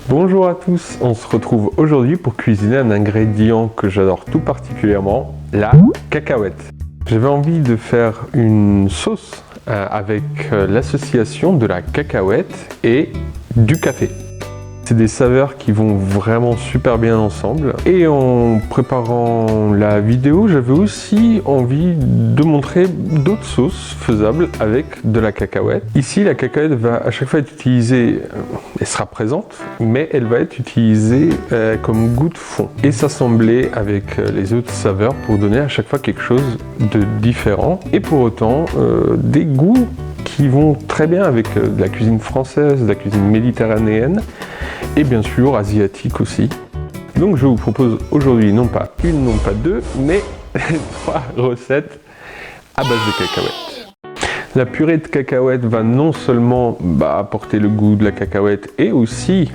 Bonjour à tous, on se retrouve aujourd'hui pour cuisiner un ingrédient que j'adore tout particulièrement, la cacahuète. J'avais envie de faire une sauce avec l'association de la cacahuète et du café. C'est des saveurs qui vont vraiment super bien ensemble. Et en préparant la vidéo, j'avais aussi envie de montrer d'autres sauces faisables avec de la cacahuète. Ici, la cacahuète va à chaque fois être utilisée, elle sera présente, mais elle va être utilisée comme goût de fond et s'assembler avec les autres saveurs pour donner à chaque fois quelque chose de différent et pour autant des goûts qui vont très bien avec de la cuisine française, de la cuisine méditerranéenne et bien sûr asiatique aussi. Donc je vous propose aujourd'hui non pas une, non pas deux, mais 3 recettes à base de cacahuètes. La purée de cacahuètes va non seulement apporter le goût de la cacahuète et aussi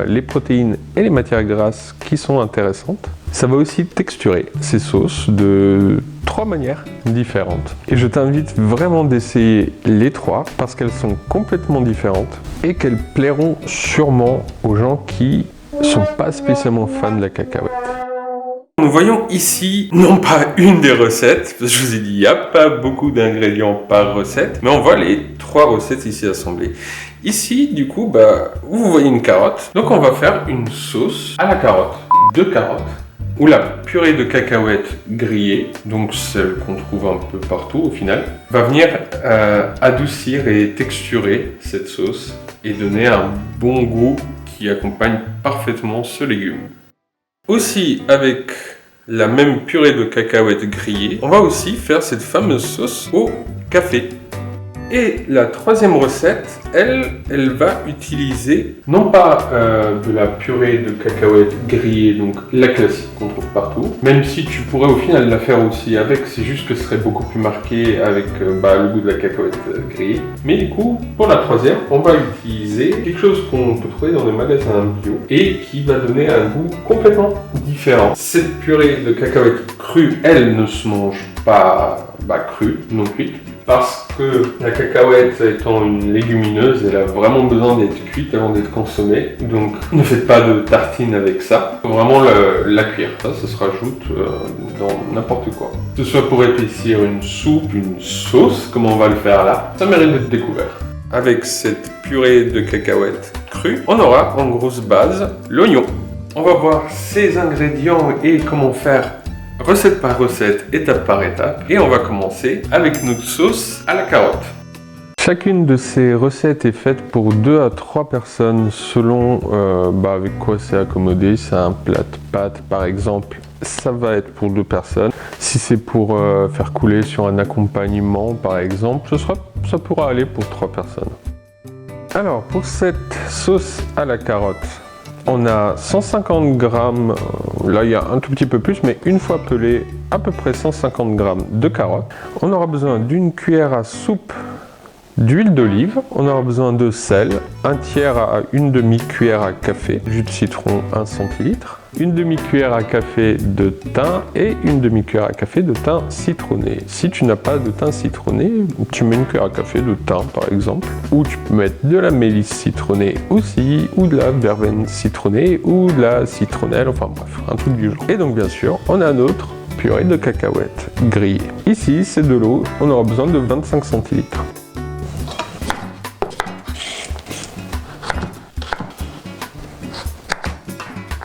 les protéines et les matières grasses qui sont intéressantes. Ça va aussi texturer ces sauces de 3 manières différentes. Et je t'invite vraiment d'essayer les 3 parce qu'elles sont complètement différentes et qu'elles plairont sûrement aux gens qui ne sont pas spécialement fans de la cacahuète. Nous voyons ici, non pas une des recettes, parce que je vous ai dit, il n'y a pas beaucoup d'ingrédients par recette, mais on voit les 3 recettes ici assemblées. Ici, du coup, vous voyez une carotte. Donc on va faire une sauce à la carotte, 2 carottes, ou la purée de cacahuètes grillée, donc celle qu'on trouve un peu partout au final, va venir adoucir et texturer cette sauce et donner un bon goût qui accompagne parfaitement ce légume. Aussi, avec la même purée de cacahuètes grillée, on va aussi faire cette fameuse sauce au café. Et la 3e recette, elle va utiliser non pas de la purée de cacahuètes grillée, donc la classique qu'on trouve partout, même si tu pourrais au final la faire aussi avec, c'est juste que ce serait beaucoup plus marqué avec le goût de la cacahuète grillée. Mais du coup, pour la 3e, on va utiliser quelque chose qu'on peut trouver dans les magasins bio et qui va donner un goût complètement différent. Cette purée de cacahuètes crue, elle ne se mange pas crue, non cuite. Parce que la cacahuète étant une légumineuse, elle a vraiment besoin d'être cuite avant d'être consommée. Donc ne faites pas de tartine avec ça. Il faut vraiment la cuire. Ça se rajoute dans n'importe quoi. Que ce soit pour épaissir une soupe, une sauce, comme on va le faire là, ça mérite d'être découvert. Avec cette purée de cacahuètes crue, on aura en grosse base l'oignon. On va voir ces ingrédients et comment faire recette par recette, étape par étape, et on va commencer avec notre sauce à la carotte. Chacune de ces recettes est faite pour 2 à 3 personnes selon avec quoi c'est accommodé. C'est un plat de pâtes par exemple, ça va être pour 2 personnes. Si c'est pour faire couler sur un accompagnement par exemple, ça pourra aller pour 3 personnes. Alors pour cette sauce à la carotte, on a 150 grammes, là il y a un tout petit peu plus, mais une fois pelé, à peu près 150 grammes de carottes. On aura besoin d'une cuillère à soupe d'huile d'olive. On aura besoin de sel, 1/3 à 1 demi-cuillère à café, jus de citron 1 centilitre, 1 demi-cuillère à café de thym et 1 demi-cuillère à café de thym citronné. Si tu n'as pas de thym citronné, tu mets une cuillère à café de thym par exemple, ou tu peux mettre de la mélisse citronnée aussi, ou de la verveine citronnée, ou de la citronnelle, enfin bref, un truc du genre. Et donc bien sûr, on a notre purée de cacahuètes grillée. Ici, c'est de l'eau, on aura besoin de 25 centilitres.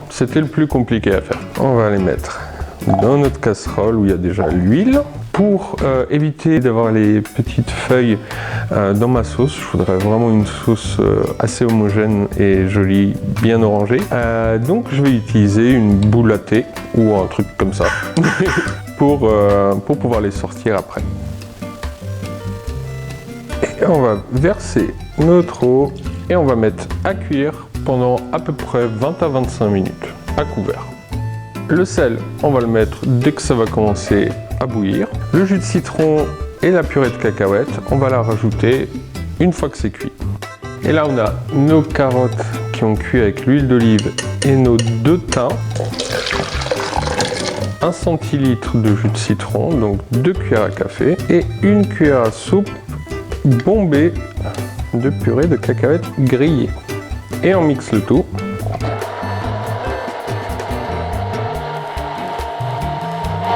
C'était le plus compliqué à faire. On va les mettre dans notre casserole où il y a déjà l'huile. Pour éviter d'avoir les petites feuilles dans ma sauce, je voudrais vraiment une sauce assez homogène et jolie, bien orangée. Donc je vais utiliser une boule à thé ou un truc comme ça pour pouvoir les sortir après. Et on va verser notre eau et on va mettre à cuire pendant à peu près 20 à 25 minutes à couvert. Le sel, on va le mettre dès que ça va commencer à bouillir. Le jus de citron et la purée de cacahuètes, on va la rajouter une fois que c'est cuit. Et là, on a nos carottes qui ont cuit avec l'huile d'olive et nos 2 thym. 1 centilitre de jus de citron, donc 2 cuillères à café et 1 cuillère à soupe bombée de purée de cacahuètes grillée. Et on mixe le tout.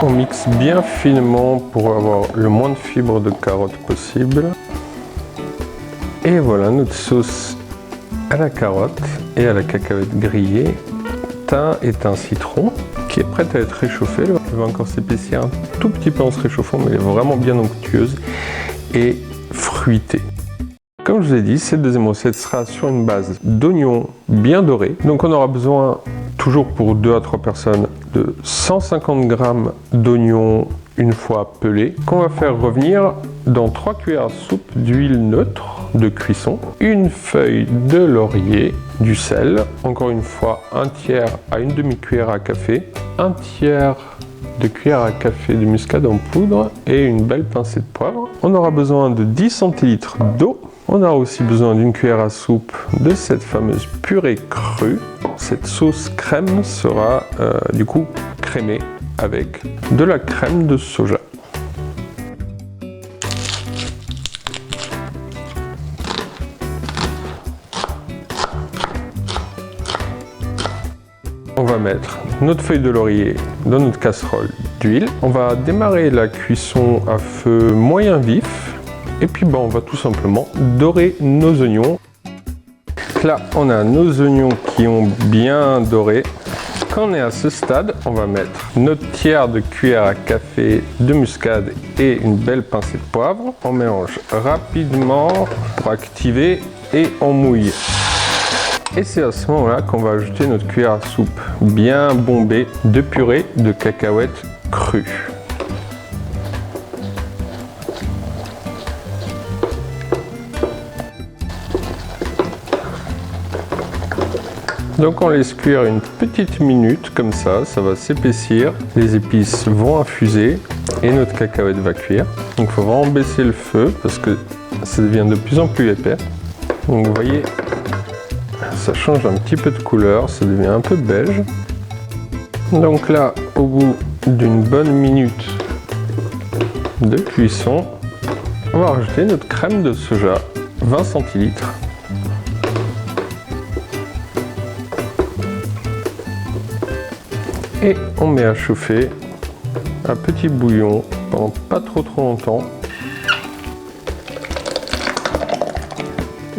On mixe bien finement pour avoir le moins de fibres de carotte possible. Et voilà notre sauce à la carotte et à la cacahuète grillée, thym et thym citron, qui est prête à être réchauffée. Elle va encore s'épaissir un tout petit peu en se réchauffant, mais elle est vraiment bien onctueuse et fruitée. Comme je vous ai dit, cette deuxième recette sera sur une base d'oignons bien dorés. Donc on aura besoin, toujours pour 2 à 3 personnes, de 150 g d'oignons une fois pelés, qu'on va faire revenir dans 3 cuillères à soupe d'huile neutre de cuisson, une feuille de laurier, du sel, encore une fois un tiers à une demi-cuillère à café, un tiers de cuillère à café de muscade en poudre et une belle pincée de poivre. On aura besoin de 10 centilitres d'eau. On aura aussi besoin d'une cuillère à soupe de cette fameuse purée crue. Cette sauce crème sera du coup crémée avec de la crème de soja. On va mettre notre feuille de laurier dans notre casserole d'huile. On va démarrer la cuisson à feu moyen vif. Et puis on va tout simplement dorer nos oignons. Là, on a nos oignons qui ont bien doré. Quand on est à ce stade, on va mettre notre tiers de cuillère à café de muscade et une belle pincée de poivre. On mélange rapidement pour activer et on mouille. Et c'est à ce moment-là qu'on va ajouter notre cuillère à soupe bien bombée de purée de cacahuètes crues. Donc on laisse cuire une petite minute comme ça va s'épaissir, les épices vont infuser et notre cacahuète va cuire. Donc il faut vraiment baisser le feu parce que ça devient de plus en plus épais. Donc vous voyez, ça change un petit peu de couleur, ça devient un peu beige. Donc là, au bout d'une bonne minute de cuisson, on va rajouter notre crème de soja, 20 centilitres. Et on met à chauffer à petit bouillon pendant pas trop longtemps.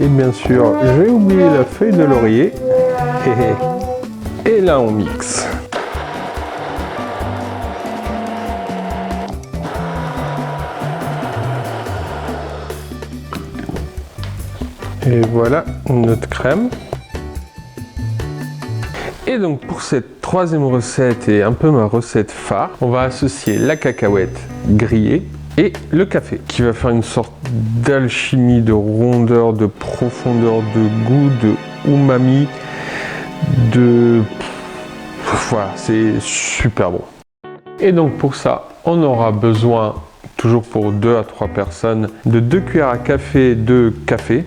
Et bien sûr, j'ai oublié la feuille de laurier. Et là, on mixe. Et voilà notre crème. Et donc pour cette troisième recette et un peu ma recette phare, on va associer la cacahuète grillée et le café, qui va faire une sorte d'alchimie, de rondeur, de profondeur, de goût, de umami, voilà, c'est super bon. Et donc pour ça, on aura besoin, toujours pour 2 à 3 personnes, de 2 cuillères à café de café,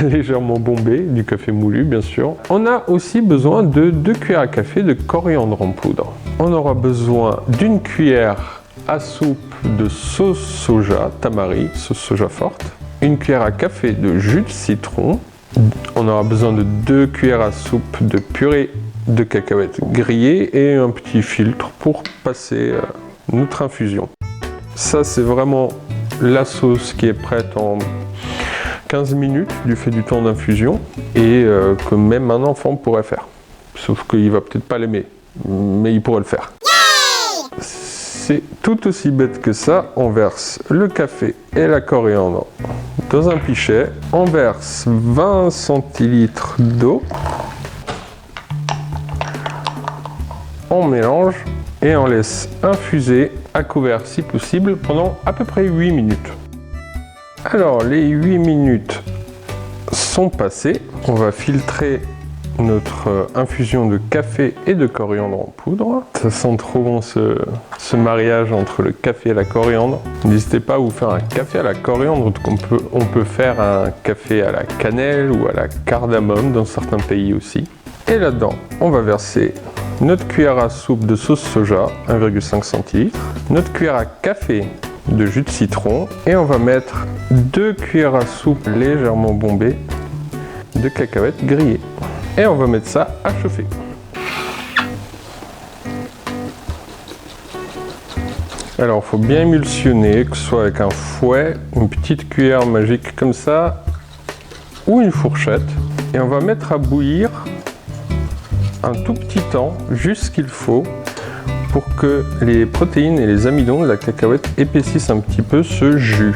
légèrement bombé, du café moulu bien sûr. On a aussi besoin de 2 cuillères à café de coriandre en poudre. On aura besoin d'une cuillère à soupe de sauce soja tamari, sauce soja forte, une cuillère à café de jus de citron. On aura besoin de 2 cuillères à soupe de purée de cacahuètes grillées et un petit filtre pour passer notre infusion. Ça c'est vraiment la sauce qui est prête en 15 minutes du fait du temps d'infusion et que même un enfant pourrait faire. Sauf qu'il va peut-être pas l'aimer, mais il pourrait le faire. C'est tout aussi bête que ça. On verse le café et la coriandre dans un pichet. On verse 20 centilitres d'eau. On mélange et on laisse infuser à couvert si possible pendant à peu près 8 minutes. Alors les 8 minutes sont passées, on va filtrer notre infusion de café et de coriandre en poudre. Ça sent trop bon ce mariage entre le café et la coriandre. N'hésitez pas à vous faire un café à la coriandre, on peut faire un café à la cannelle ou à la cardamome dans certains pays aussi. Et là-dedans, on va verser notre cuillère à soupe de sauce soja, 1,5 centilitres, notre cuillère à café de jus de citron et on va mettre 2 cuillères à soupe légèrement bombées de cacahuètes grillées. Et on va mettre ça à chauffer. Alors, il faut bien émulsionner, que ce soit avec un fouet, une petite cuillère magique comme ça, ou une fourchette. Et on va mettre à bouillir un tout petit temps, juste ce qu'il faut, pour que les protéines et les amidons de la cacahuète épaississent un petit peu ce jus.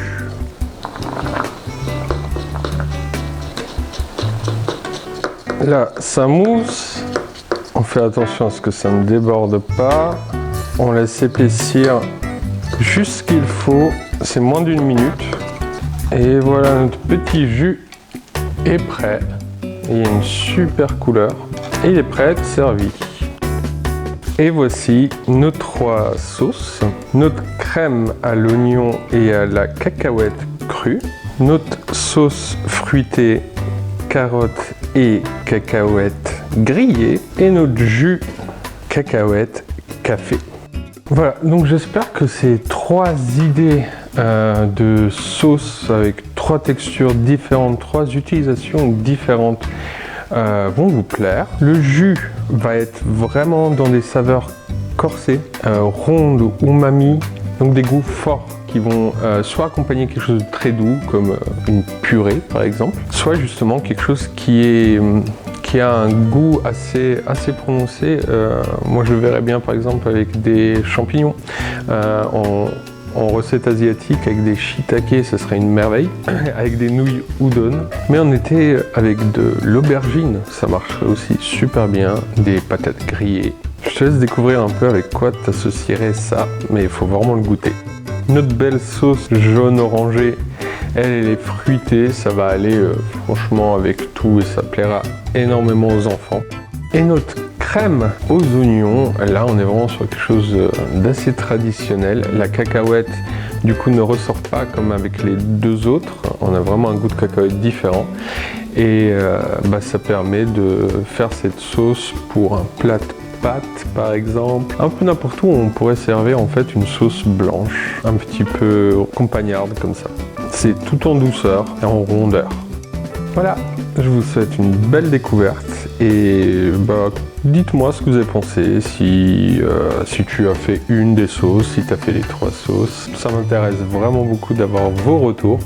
Là, ça mousse. On fait attention à ce que ça ne déborde pas. On laisse épaissir juste ce qu'il faut. C'est moins d'1 minute. Et voilà, notre petit jus est prêt. Il y a une super couleur. Et il est prêt à être servi. Et voici nos 3 sauces. Notre crème à l'oignon et à la cacahuète crue. Notre sauce fruitée, carottes et cacahuètes grillées. Et notre jus cacahuète café. Voilà, donc j'espère que ces 3 idées de sauce avec 3 textures différentes, 3 utilisations différentes vont vous plaire. Le jus va être vraiment dans des saveurs corsées, rondes, umami, donc des goûts forts qui vont soit accompagner quelque chose de très doux comme une purée par exemple, soit justement quelque chose qui a un goût assez prononcé. Moi je le verrais bien par exemple avec des champignons. En recette asiatique avec des shiitake, ce serait une merveille, avec des nouilles udon. Mais en été, avec de l'aubergine, ça marcherait aussi super bien, des patates grillées. Je te laisse découvrir un peu avec quoi tu associerais ça, mais il faut vraiment le goûter. Notre belle sauce jaune orangée, elle est fruitée, ça va aller franchement avec tout et ça plaira énormément aux enfants. Et notre crème aux oignons, là on est vraiment sur quelque chose d'assez traditionnel. La cacahuète du coup ne ressort pas comme avec les 2 autres, on a vraiment un goût de cacahuète différent et ça permet de faire cette sauce pour un plat de pâtes par exemple, un peu n'importe où on pourrait servir en fait une sauce blanche, un petit peu campagnarde comme ça. C'est tout en douceur et en rondeur. Voilà, je vous souhaite une belle découverte et dites-moi ce que vous avez pensé, si tu as fait une des sauces, si tu as fait les 3 sauces. Ça m'intéresse vraiment beaucoup d'avoir vos retours.